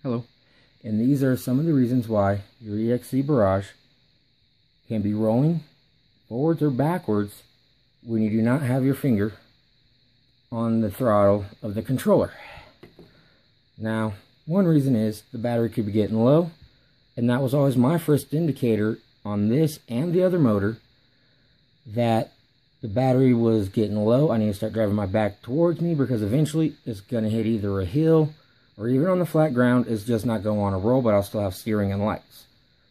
Hello. And these are some of the reasons why your ECX barrage can be rolling forwards or backwards when you do not have your finger on the throttle of the controller. Now, one reason is the battery could be getting low, and that was always my first indicator on this and the other motor that the battery was getting low. I need to start driving my back towards me because eventually it's going to hit either a hill or even on the flat ground. It's just not going to want to roll, but I'll still have steering and lights.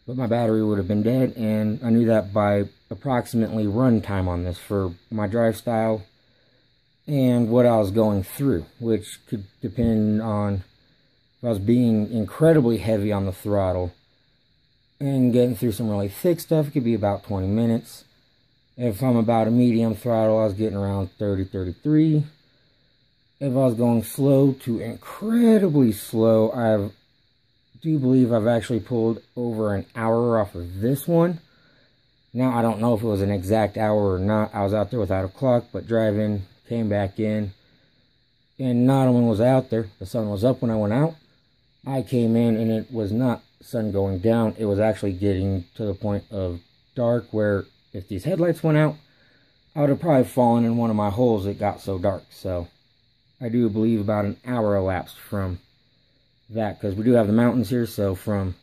But my battery would have been dead, and I knew that by approximately run time on this for my drive style and what I was going through, which could depend on if I was being incredibly heavy on the throttle and getting through some really thick stuff. It could be about 20 minutes. If I'm about a medium throttle, I was getting around 30, 33. If I was going slow to incredibly slow, I do believe I've actually pulled over an hour off of this one. Now, I don't know if it was an exact hour or not. I was out there without a clock, but driving, came back in. And not only was I out there, the sun was up when I went out. I came in and it was not sun going down. It was actually getting to the point of dark where if these headlights went out, I would have probably fallen in one of my holes. It got so dark. So I do believe about an hour elapsed from that, because we do have the mountains here. So from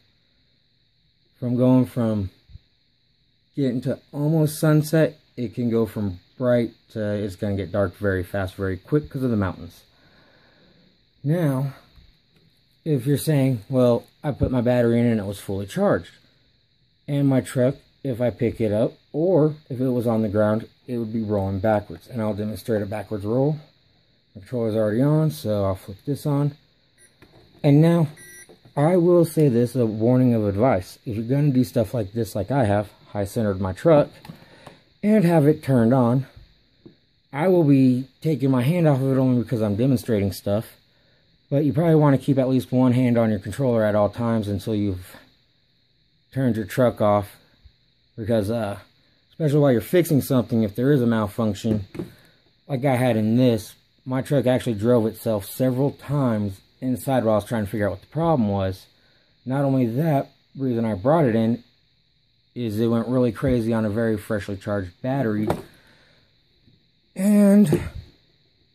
going from getting to almost sunset, it can go from bright to it's going to get dark very fast, very quick because of the mountains. Now, if you're saying, well, I put my battery in and it was fully charged, and my truck, if I pick it up or if it was on the ground, it would be rolling backwards. And I'll demonstrate a backwards roll. The controller's already on, so I'll flip this on. And now, I will say this, a warning of advice. If you're going to do stuff like this, like I have, high-centered my truck, and have it turned on, I will be taking my hand off of it only because I'm demonstrating stuff. But you probably want to keep at least one hand on your controller at all times until you've turned your truck off. Because, especially while you're fixing something, if there is a malfunction, like I had in this, my truck actually drove itself several times inside while I was trying to figure out what the problem was. Not only that, the reason I brought it in is it went really crazy on a very freshly charged battery. And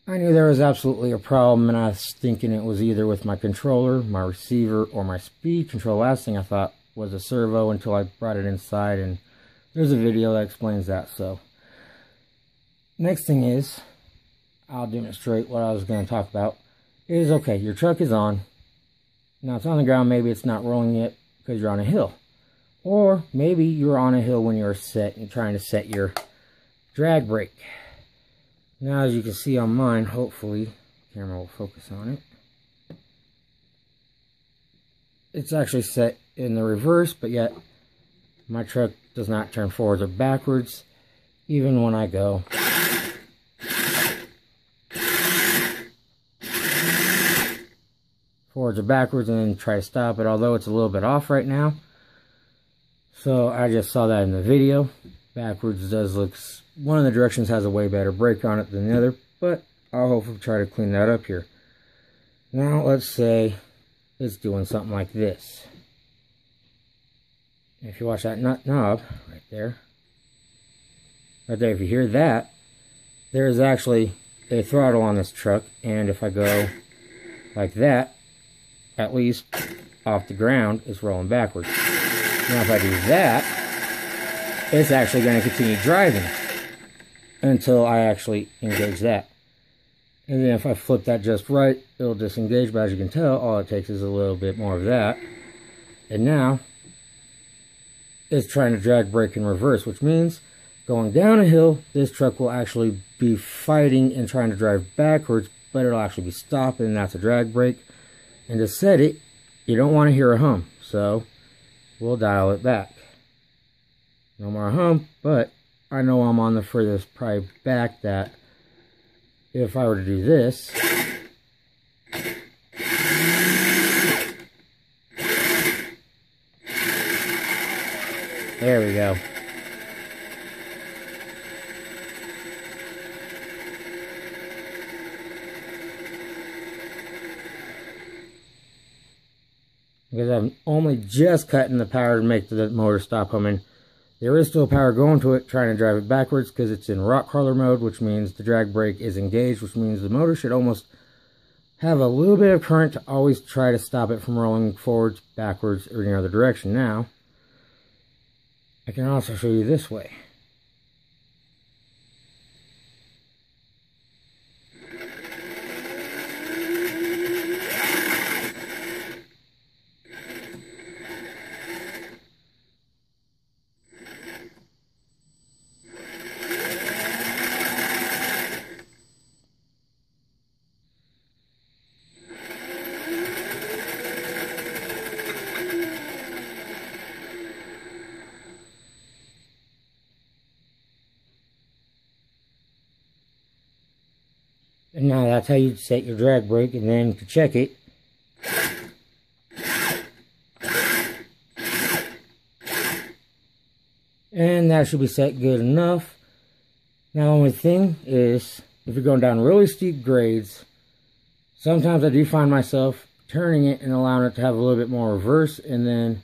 I knew there was absolutely a problem, and I was thinking it was either with my controller, my receiver, or my speed control. Last thing I thought was a servo until I brought it inside, and there's a video that explains that. So next thing is, I'll demonstrate what I was going to talk about. Is, okay, your truck is on. Now it's on the ground. Maybe it's not rolling yet because you're on a hill. Or maybe you're on a hill when you're set and trying to set your drag brake. Now, as you can see on mine, hopefully, the camera will focus on it. It's actually set in the reverse, but yet my truck does not turn forwards or backwards, even when I go forwards or backwards and then try to stop it, although it's a little bit off right now. So I just saw that in the video. Backwards does look, one of the directions has a way better brake on it than the other, but I'll hopefully try to clean that up here. Now let's say it's doing something like this. If you watch that nut knob right there, if you hear that, there is actually a throttle on this truck, and if I go like that, at least off the ground, it's rolling backwards. Now if I do that, it's actually going to continue driving until I actually engage that. And then if I flip that just right, it'll disengage, but as you can tell, all it takes is a little bit more of that. And now, it's trying to drag brake in reverse, which means going down a hill, this truck will actually be fighting and trying to drive backwards, but it'll actually be stopping, and that's a drag brake. And to set it, you don't want to hear a hum, so we'll dial it back. No more hum, but I know I'm on the furthest probably back that if I were to do this, there we go. because I'm only just cutting the power to make the motor stop humming. There is still power going to it, trying to drive it backwards because it's in rock crawler mode, which means the drag brake is engaged, which means the motor should almost have a little bit of current to always try to stop it from rolling forwards, backwards, or any other direction. Now, I can also show you this way. And now that's how you set your drag brake, and then to check it, and that should be set good enough. Now the only thing is, if you're going down really steep grades, sometimes I do find myself turning it and allowing it to have a little bit more reverse, and then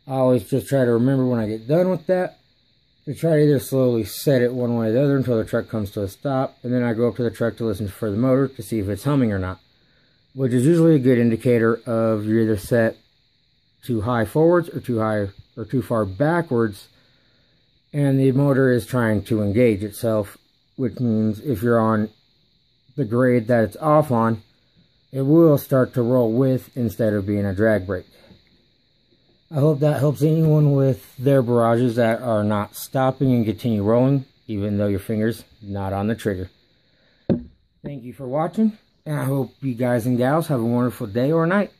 I always just try to remember when I get done with that to try to either slowly set it one way or the other until the truck comes to a stop, and then I go up to the truck to listen for the motor to see if it's humming or not, which is usually a good indicator of you're either set too high forwards or too high or too far backwards, and the motor is trying to engage itself, which means if you're on the grade that it's off on, it will start to roll with instead of being a drag brake. I hope that helps anyone with their barrages that are not stopping and continue rolling, even though your finger's not on the trigger. Thank you for watching, and I hope you guys and gals have a wonderful day or night.